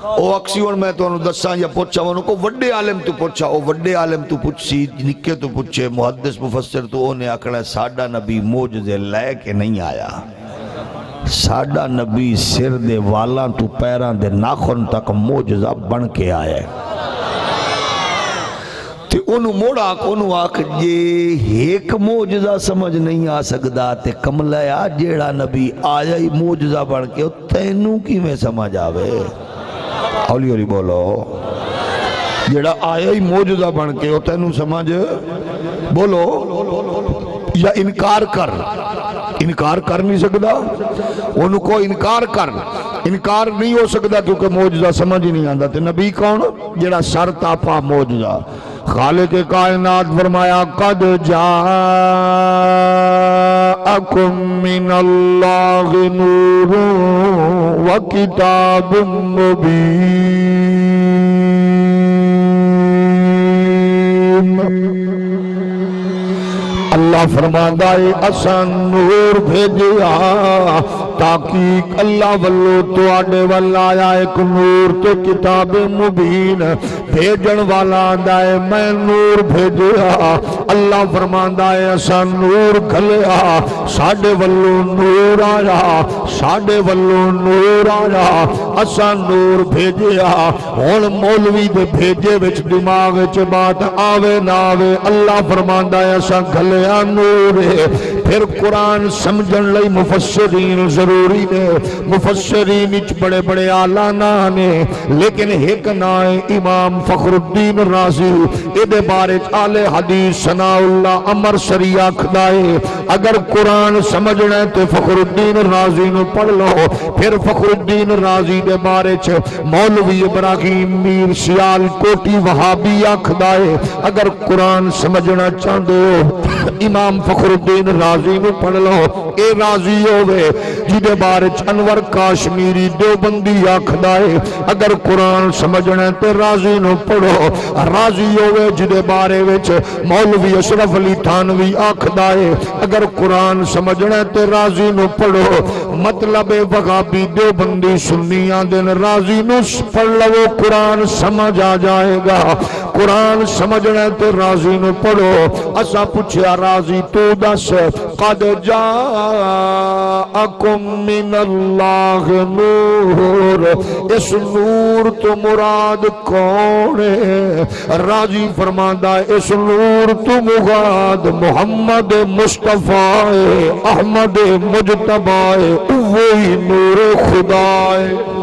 او اکسیون میں تو انہوں دساں یا پوچھا انہوں کو وڈے عالم تو پوچھا او وڈے عالم تو پوچھی نکے تو پوچھے محدث مفسر تو انہیں آکڑا ساڑھا نبی موجزے لے کے نہیں آیا ساڑھا نبی سر دے والاں تو پیران دے ناخن تک موجزہ بن کے آئے تے انہوں موڑا انہوں آکھ جے ایک موجزہ سمجھ نہیں آ سکدا تے کملیا جیڑا نبی آیا ہی موجزہ بن کے تینوں کی میں سمجھ آوے اولی اولی بولو جیڑا آیا ہی موجزہ بن کے تینوں سمجھ بولو یا انکار کر نہیں سکدا انہوں کو انکار نہیں ہو سکدا کیونکہ موجزہ سمجھ ہی نہیں آندہ تے نبی کون جیڑا سر تاپا موجزہ خالق کائنات فرمایا قد جاءکم من اللہ نور و کتاب مبین اللہ فرماندہ ہے اسان نور بھیجیا تاکہ اللہ واللو تو آڈے والا آیا ایک نور تو کتاب مبین بھیجن والا آدھا ہے میں نور بھیجیا اللہ فرماندہ ہے اسان نور گھلیا ساڑے واللو نور آیا ساڑے واللو نور آیا اسان نور بھیجیا ہون مولوی دے بھیجے وچ دماغ وچ بات آوے نہ آوے اللہ فرماندہ ہے اسان گھلیا نور ہے پھر قرآن سمجھن لئی مفسرین ضروری نے مفسرین اچ بڑے بڑے آلانہ نے لیکن ایک نائے امام فخر الدین رازی ادھے بارے آلے حدیث ثناء اللہ امر شریعہ کھدائے اگر قرآن سمجھنا ہے تو فخر الدین رازی نو پڑھ لو پھر فخر الدین رازی دے بارے مولوی ابراہیم میر سیال کوٹی وہابیہ کھدائے اگر قرآن سمجھنا چاہتے ہو امام فخر الدین رازی نو پڑھ لو اے رازی ہوئے جدے بارے انور کاشمیری دیوبندی آکھدائے اگر قرآن سمجھنا تے رازی نو پڑھو رازی ہوئے جدے بارے وچ مولوی اشرف علی تھانوی آکھدائے اگر قرآن سمجھنا تے رازی نو پڑھو مطلب وغابی دیوبندی سنیاں دن رازی نو پڑھ لو قرآن سمجھ آ جائے گا قرآن سمجھنا تے رازی نو پڑھو اسا پوچھیا رازی تو دس قد جاءکم من اللہ نور اس نور تو مراد کون ہے راضی فرماندہ اس نور تو مراد محمد مصطفیٰ احمد مجتبہ وہی نور خدا ہے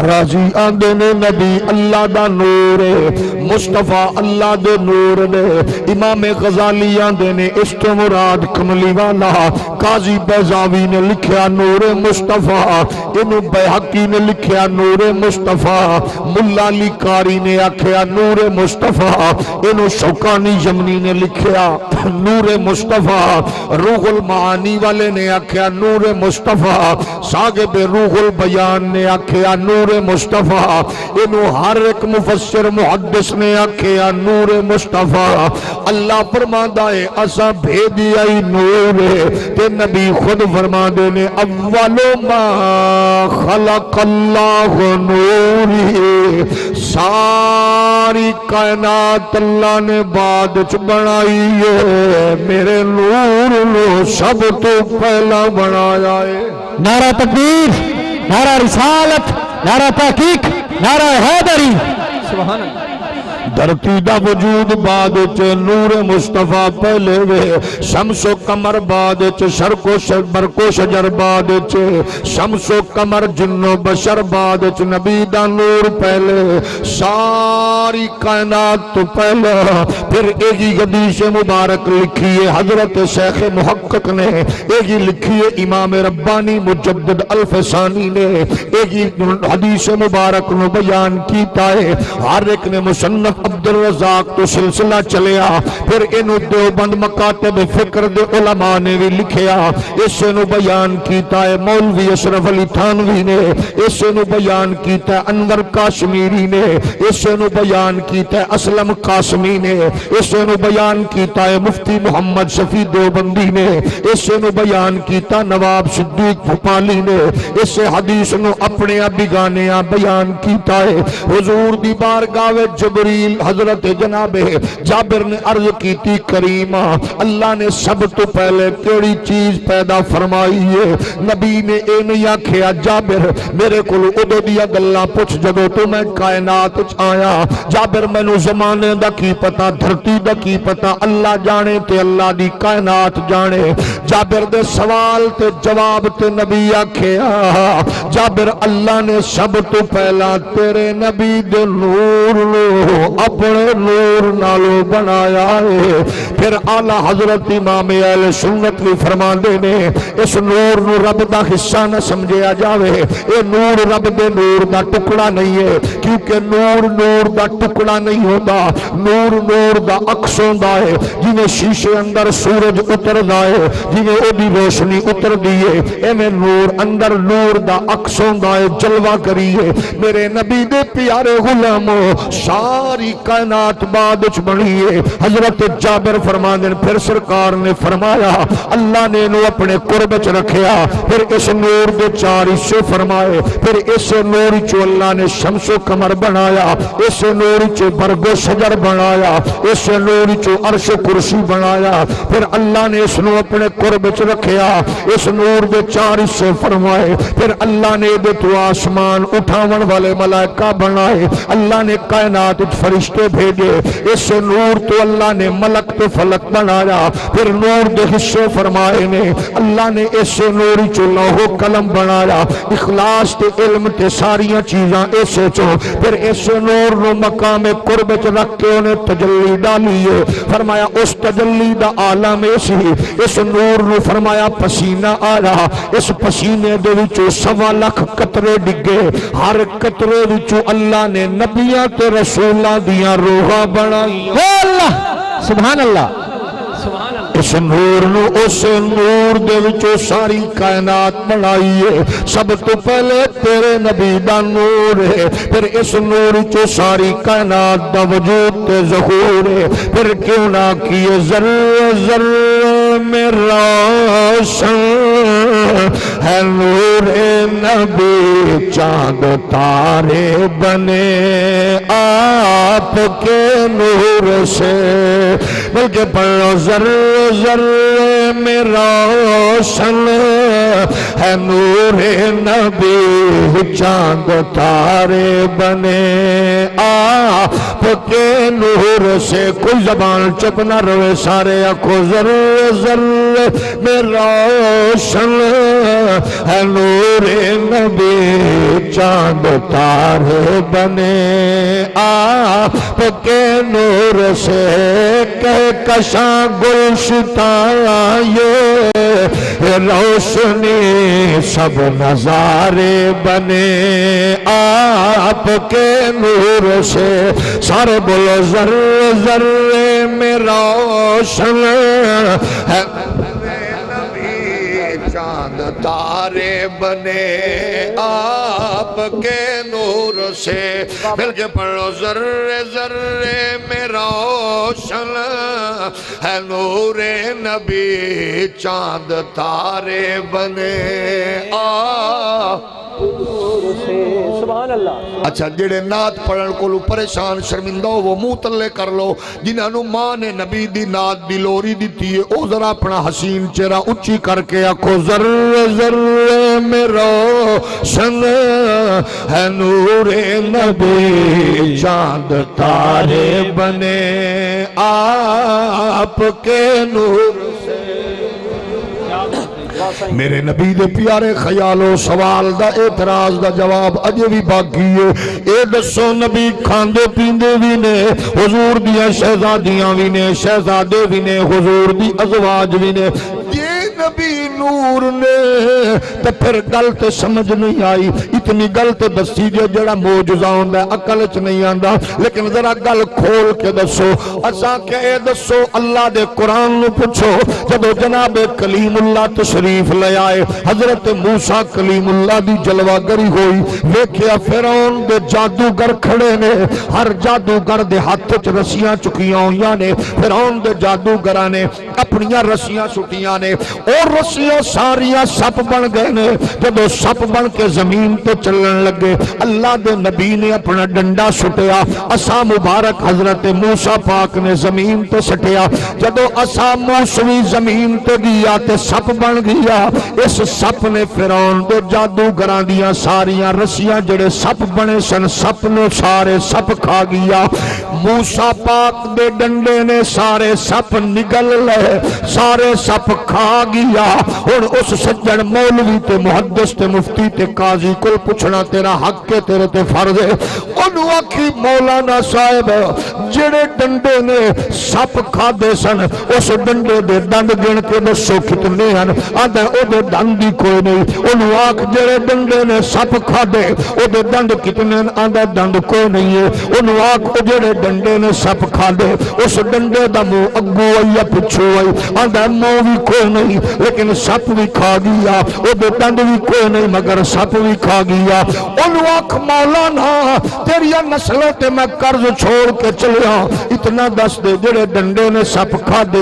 راضی آندے نے نبی اللہ دا نور مصطفیٰ اللہ دے نور دے امام غزالی آندے نے اس تو مراد کملی والا قاضی بیضاوی نے لکھیا نور مصطفیٰ انہوں بیحقی نے لکھیا نور مصطفیٰ ملا علی قاری نے آکھیا نور مصطفیٰ انہوں شوکانی یمنی نے لکھیا نور مصطفیٰ روح المعانی والے نے آکھیا نور مصطفیٰ صاحب روح البیان نے آکھیا نور مصطفیٰ انہوں ہر ایک مفسر محدث نے آکھیا نور مصطفیٰ اللہ فرماندہ ہے اسا بھیجی آئی نور تے نبی خود فرماندے نے اولو ما خلق اللہ نوری ساری کائنات اللہ نے بعد چ بنائی ہے میرے نور نو سب تو پہلا بنایا ہے نعرہ تکبیر نعرہ رسالت نعرہ تحقیق نعرہ حیدری سبحان اللہ دھرتی دا وجود بعد نور مصطفیٰ پہلے وے شمس و قمر بعد شرق و برق و شجر بعد شمس و قمر جن و بشر بعد نبی دا نور پہلے ساری کائنات تو پہلے پھر ایگی حدیث مبارک لکھیے حضرت شیخ محقق نے ایگی لکھیے امام ربانی مجدد الفسانی نے ایگی حدیث مبارک نو بیان کیتا ہے ہر ایک نے مصنف عبد الرزاق تو سلسلہ چلیا پھر انہوں دیوبند مکاتب فکر دے علماء نے بھی لکھیا اسے نو بیان کیتا ہے مولوی اشرف علی تھانوی نے اسے نو بیان کیتا ہے انور کاشمیری نے اسے نو بیان کیتا ہے اسلم قاسمی نے اسے نو بیان کیتا ہے مفتی محمد شفیع دیوبندی نے اسے نو بیان کیتا نواب صدیق بھوپالی نے اسے حدیث نو اپنے بگانیاں بیان کیتا ہے حضور دی بارگاہ جبریل حضرت جناب جابر نے عرض کیتی کریمہ اللہ نے سب تو پہلے کیڑی چیز پیدا فرمائی ہے نبی نے اے نہیں آکھیا جابر میرے کو ادو دیا گلا پوچھ جدو تو میں کائنات آیا جابر میں نو زمانے دا کی پتا دھرتی دا کی پتا اللہ جانے تے اللہ دی کائنات جانے جابر دے سوال تے جواب تے نبی آکھیا جابر اللہ نے سب تو پہلا تیرے نبی دے نور لو اپنے نور نالو بنایا ہے پھر اعلی حضرت امام اہل سنت بھی فرما دے نے اس نور نو رب دا حصہ نہ سمجھیا جاوے اے نور رب دے نور دا ٹکڑا نہیں ہے کیونکہ نور دا ٹکڑا نہیں ہوتا نور دا عکس ہوندا ہے جویں شیشے اندر سورج اتر ہے جویں او دی روشنی اتر دی ہے ایویں نور اندر نور دا عکس ہوندا ہے جلوہ کریے میرے نبی دے پیارے غلامو ساری کائنات بعد وچ بنی ہے حضرت جابر فرماندے پھر سرکار نے فرمایا اللہ نے انہوں اپنے قرب وچ رکھیا پھر اس نور دے چار حصے فرمائے پھر اس نور چو اللہ نے شمس و قمر بنایا اس نور چو برگ و شجر بنایا اس نور چو عرش و کرسی بنایا پھر اللہ نے اس نو اپنے قرب وچ رکھیا اس نور دے چار حصے فرمائے پھر اللہ نے دے تو آسمان اٹھاون والے ملائکہ بنائے اللہ نے کائنات فرشتے بھیجے اس نور تو اللہ نے ملک تو فلک بنایا پھر نور دے حصے فرمائے نے اللہ نے اس نور چو لوح و قلم بنایا اخلاص تے علم تے ساریاں چیزاں ایسے چو پھر اس نور نو مقام قرب چ رکھ کے انہیں تجلی ڈالی ہے فرمایا اس تجلی دا عالم ایسی اس نور نو فرمایا پسینہ آ رہا اس پسینے دے وچوں 1.25 لاکھ قطرے ڈگے ہر قطرے وچوں اللہ نے نبیاں تے رسولاں دیاں روحاں بنائی اللہ سبحان اللہ اس نور نو اس نور دے وچوں ساری کائنات بنائی ہے سب تو پہلے تیرے نبی دا نور ہے پھر اس نور چو ساری کائنات دا وجود تے ظہور ہے پھر کیوں نہ کیے ذرے ذرے میں روشن ہے نور نبی چاند تارے بنے آپ کے نور سے بلکہ پڑھو ذرے ذرے میں روشن ہے نور نبی چاند تارے بنے آپ کے نور سے کوئی زبان چپ نہ روے سارے آنکھوں ذرے ذرے میں روشن ہے نور نبی چاند تارے بنے آپ کے نور سے کہکشاں گلشتاں یہ روشنی سب نظارے بنے آپ کے نور سے سارے بولو ذرے ذرے میں روشن ہے چاند تارے بنے آپ کے نور سے مل کے پڑھو ذرے ذرے میں روشن ہے نور نبی چاند تارے بنے سبحان اللہ اچھا جڑے نعت پڑھن کو پریشان شرمندہ وہ منہ تلے کر لو جنہاں نو ماں نے نبی دی نعت دی لوری دیتی ہے او ذرا اپنا حسین چہرہ اچھی کر کے آکھو ذرے ذرے میں روشن ہے نور نبی چاند تارے بنے آپ کے نور سے میرے نبی دے پیارے خیال و سوال دا اعتراض دا جواب اجے بھی باقی ہے اے دسو نبی کھاندے پیندے بھی نے حضور دیاں شہزادیاں بھی نے شہزادے بھی نے حضور دی ازواج بھی نے یہ نبی نور نے تے پھر گل تے سمجھ نہیں آئی اتنی گل تے دسی جڑا معجزہ ہوندا عقل چ نہیں آندا لیکن ذرا گل کھول کے دسو اساں کہ اے دسو اللہ دے قرآن نو پوچھو جدو جناب کلیم اللہ تشریف لے آئے حضرت موسیٰ کلیم اللہ دی جلوہ گری ہوئی ویکھیا فرعون دے جادوگر کھڑے نے ہر جادوگر دے ہاتھ چ رسیاں چکیاں ہویاں نے فرعون دے جادوگراں نے اپنیاں رسیاں سٹیاں نے اور رسیاں ساریاں سپ بن گئے نے جدو سپ بن کے زمین تے چلن لگے اللہ دے نبی نے اپنا ڈنڈا سٹیا اسا مبارک حضرت موسیٰ پاک نے زمین تے سٹیا جدو اسا موسوی زمین تے گیا تے سپ بن گیا اس سپ نے فرعون دے جادوگراں دیاں ساریاں رسیاں جڑے سپ بنے سن سپ نے سارے سپ کھا گیا موسیٰ پاک دے ڈنڈے نے سارے سپ نگل لے سارے سپ کھا گیا اور اس سجن مولوی تے محدث تے مفتی تے قاضی کل پوچھنا تیرا حق کے تیرے تے فرض ہے انہوں آکھی مولانا صاحب جڑے ڈنڈے نے سپ کھا دے سن اس ڈنڈے دے دند گن کے دسو کتنے ہیں آدھے او دے دند ہی کوئی نہیں انہوں آکھ جڑے ڈنڈے نے سپ کھا دے او دے دند کتنے ہیں آدھے دند کوئی نہیں ہے انہوں آکھ جڑے ڈنڈے نے سپ کھا دے اس ڈنڈے دا مو اگو آئی پچھو آئی آدھے مو بھی کوئی نہیں لیکن سپ بھی کھا گیا او دے دند بھی کوئی نہیں مگر سپ بھی کھا گیا انہوں آکھ مولانا تیری نسلوں تے میں قرض چھوڑ کے چلیا اتنا دس دے جڑے ڈنڈے نے سپ کھا دے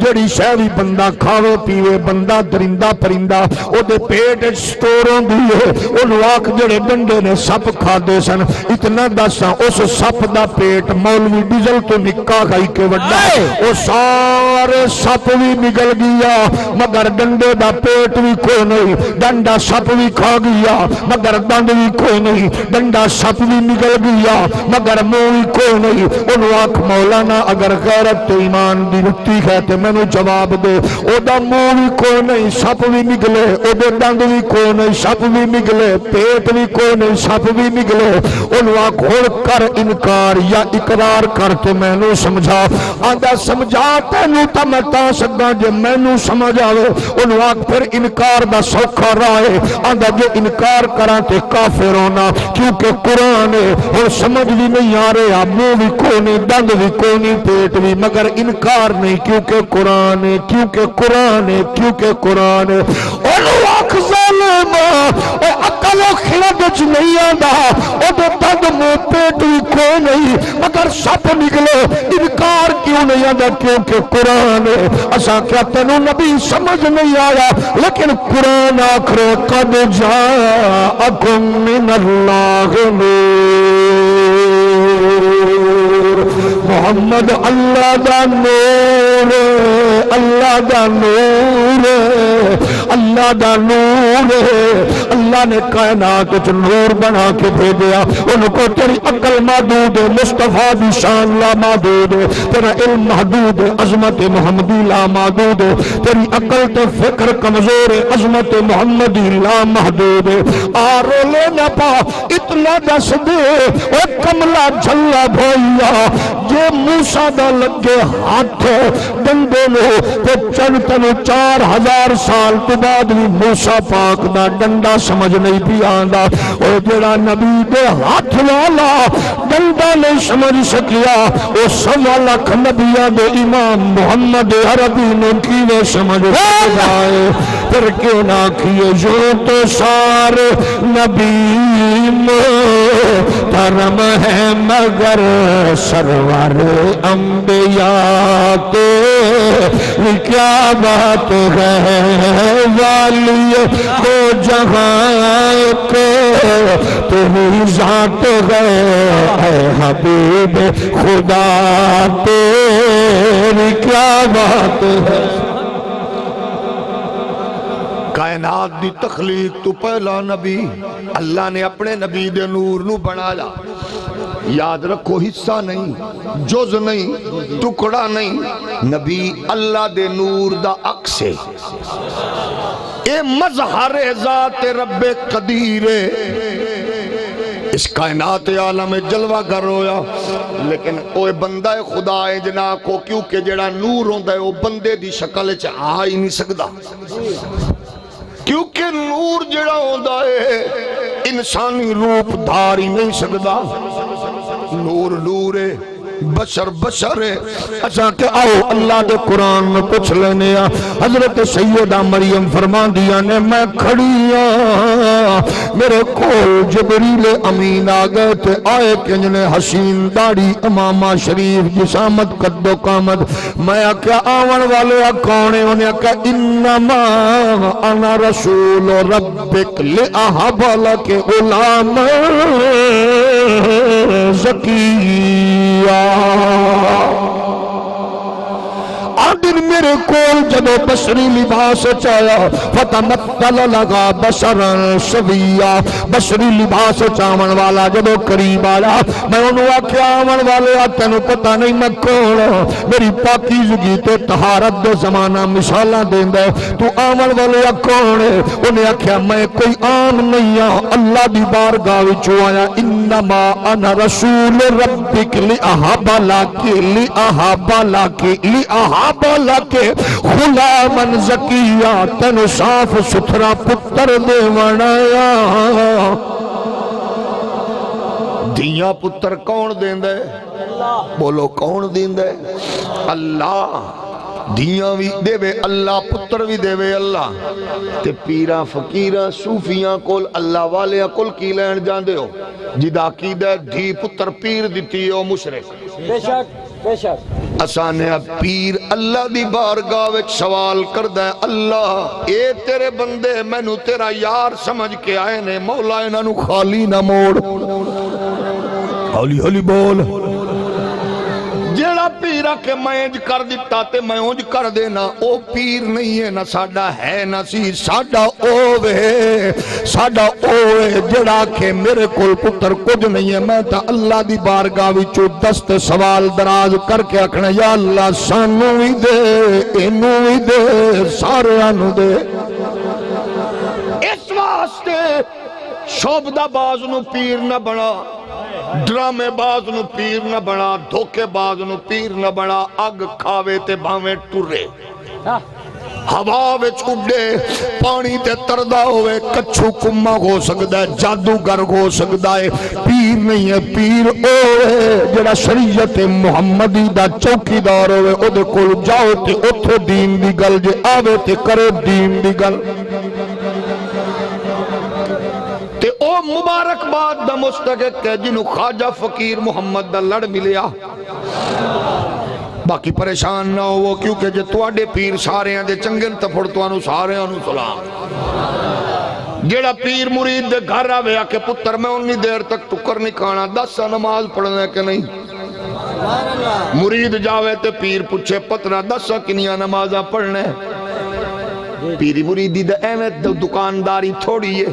جڑی شہری بندہ کھاوے پیوے بندہ درندہ پرندہ او دے پیٹ سٹوروں دیئے انہوں آکھ جڑے ڈنڈے نے سپ کھا دے سن اتنا دس اس سپ دا پیٹ مولوی ڈیزل تو نکا کھائی کے وڈا او سارے سپ بھی نگل گیا مگر ڈنڈے دا پیٹ بھی کوئی نہیں ڈنڈا سپ بھی کھا گیا مگر دند بھی کوئی نہیں ڈنڈا سپ بھی نگل گیا مگر منہ بھی کوئی نہیں انہوں آکھ مولانا اگر غیرت تو ایمان دی رتی ہے تو میں نے جواب دے او دا منہ بھی کوئی نہیں سپ بھی نگلے او دے دند بھی کوئی نہیں سپ بھی نگلے پیٹ بھی کوئی نہیں سپ بھی نگلے انہوں آکھ ہوڑ کر انکار یا اقرار کر تو میں نے سمجھا آدھا سمجھا تینوں تا میں تا سکتا جے میں نے سمجھ آوے انہوں آکھ پھر انکار دا سوکھا رائے آدھا جے انکار کران تے کافر ہونا کیونکہ قرآن ہے اور سمجھ بھی نہیں آ رہے منہ بھی کوئی نہیں دند بھی کوئی نہیں پیٹ بھی مگر انکار نہیں کیونکہ قرآن ہے کیونکہ قرآن ہے کیونکہ قرآن ہے انہوں آکھ ظالم اے عقل و خردج نہیں آندا او دے دند منہ پیٹ بھی کوئی نہیں مگر سپ نکلے انکار کیوں نہیں آندا کیونکہ قرآن ہے اساں کیا تینوں نبی سمجھ نہیں آیا لیکن قرآن آخر قد جاءکم من اللہ نور محمد اللہ دا نور اللہ دا نور اللہ دا نور اللہ نے کائنات وچ نور بنا کے بھیجیا ان کو تیری عقل محدود ہے مصطفیٰ دی شان لا محدود ہے تیرا علم محدود ہے عظمت محمدی لا محدود ہے تیری عقل تے فکر کمزور ہے عظمت محمدی لا محدود ہے آرو لے نہ پا اتنا دس دے اے کملا جھلا بھائیا جے موسیٰ دا لگے ہاتھ ڈنڈے لو تے چند تنو 4000 سال تو بعد بھی موسیٰ پاک دا ڈنڈا سمجھ نہیں بھی آندا اور جڑا نبی دے ہاتھ والا ڈنڈا نہیں سمجھ سکیا او سوا لاکھ نبیہ دے امام محمد عربی نے کیویں سمجھ سکائے پھر کیوں نہ کیے جو تو سارے نبی محترم ہے مگر سرور انبیاء کے کیا بات ہے والی کو جہاں کو تمہیں ذات ہے اے حبیب خدا تیری کیا بات ہے کائنات دی تخلیق تو پہلا نبی اللہ نے اپنے نبی دے نور نو بنایا یاد رکھو حصہ نہیں جز نہیں ٹکڑا نہیں نبی اللہ دے نور دا عکس ہے اے مظہر ذات رب قدیر اس کائنات عالم جلوہ گر ہویا، لیکن اوہ بندہ خدا ہے جنا کو، کیونکہ جڑا نور ہوندہ ہے وہ بندے دی شکل آ ہی نہیں سکدا، کیونکہ نور جڑا ہوندہ ہے انسانی روپ دھار ہی نہیں سکدا، نور نور ہے، بشر بشر ہے۔ اچھا کہ آؤ اللہ دے قرآن میں پوچھ لینے ہیں، حضرت سیدہ مریم فرمان دیا نے میں کھڑی میرے کول جبریل امین آگئے تھے، آئے کہ جنہیں حسین داڑی امامہ شریف جسامت قد و قامت، میں کیا آون والے کونے انہیں کہا انما انا رسول ربک لأہب لک غلام زکیہ۔ آدن میرے کول جدو بشری لباس چایا فتمثل لگا بشرا سویا، بشری لباس چاون والا جدو قریب آیا میں انہوں آکھیا آون والے تینوں پتہ نہیں میں کون، میری پاکیزگی تے طہارت دے زمانہ مثالاں دیندا تو آون والے کون ہے؟ انہیں آکھیا میں کوئی عام نہیں ہوں، اللہ دی بارگاہ وچوں آیا، انما انا رسول ربک لأہب لک لأہب لک لأہب بالا کے غلامن زکیہ، تینو صاف ستھرا پتر دے ونایا۔ دیاں پتر کون دیندہ ہے؟ بولو کون دیندہ ہے؟ اللہ۔ دیاں بھی دے وے اللہ، پتر بھی دے وے اللہ۔ تے پیرہ فقیرہ صوفیاں کول اللہ والے کول کی لین جان دے ہو، جدا کی دے دھی پتر پیر دیتی ہو مشرک۔ بے شک بے شک اسانے پیر اللہ دی بارگاہ وچ سوال کردہ ہے، اللہ اے تیرے بندے مینوں تیرا یار سمجھ کے آئے نے، مولا انہاں نو خالی نہ موڑ۔ ہولی ہولی بول۔ جیڑا پیرا کہ میں انج کر دیتا تے میں انج کر دینا، او پیر نہیں ہے، نہ ساڈا ہے نہ سی، ساڈا اوے ساڈا اوے جیڑا کہ میرے کول پتر کچھ نہیں ہے، میں تا اللہ دی بارگاہ وچوں دست سوال دراز کر کے آکھنا یا اللہ سانوں وی دے، اینوں وی دے، سارے نوں دے۔ اس واسطے شعبدہ باز نو پیر نہ بنا، ڈرامے باز نو پیر نہ بنا، دھوکے باز نو پیر نہ بنا، اگ کھاوے تے بھاویں ٹرے، ہوا وچ اڈے، پانی تے تردہ ہوئے، کچھو کمہ ہو سکتا ہے، جادوگر ہو سکتا ہے، پیر نہیں ہے۔ پیر اوے جڑا شریعت محمدی دا چوکی دار ہوئے، او دے کول جاؤ تے اتھے دین دی گل، جے آوے تے کرے دین دی گل۔ تے او مبارک باد دا مستقق ہے جنہوں خواجہ فقیر محمد دا لڑ ملیا۔ باقی پریشان نہ ہو کیونکہ جے تواڈے پیر سارے ہیں دے چنگن تفڑ توانو سارے ہیں سلام۔ جیڑا پیر مرید دے گھر آوے آکے پتر میں انی دیر تک ٹکر نہیں کھانا، 10 نماز پڑھنے کے نہیں۔ مرید جاوے تے پیر پوچھے پترہ 10 کنیاں نمازہ پڑھنے، پیری مریدی دا احمد دکانداری تھوڑی ہے۔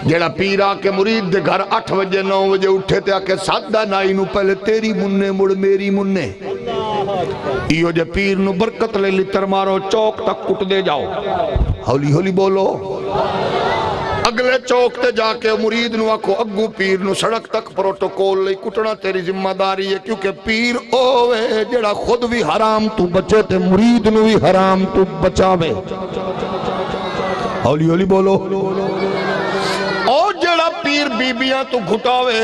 جیڑا پیر آکے مرید دے گھر 8 بجے 9 بجے اٹھے تے آکے سادہ نائی نو پہلے تیری مننے مڑ میری مننے، ایو جے پیر نو برکت لے لتر مارو چوک تک کٹ دے جاؤ، ہولی ہولی بولو۔ اگلے چوک تے جا کے مرید نو آکھو اگو پیر نو سڑک تک پروٹوکول لئی کٹنا تیری ذمہ داری ہے، کیونکہ پیر اوے جیڑا خود بھی حرام تو بچے تے مرید نو بھی حرام تو بچاوے، ہولی ہولی بولو۔ اور جڑا پیر بیبیاں تو گھٹاوے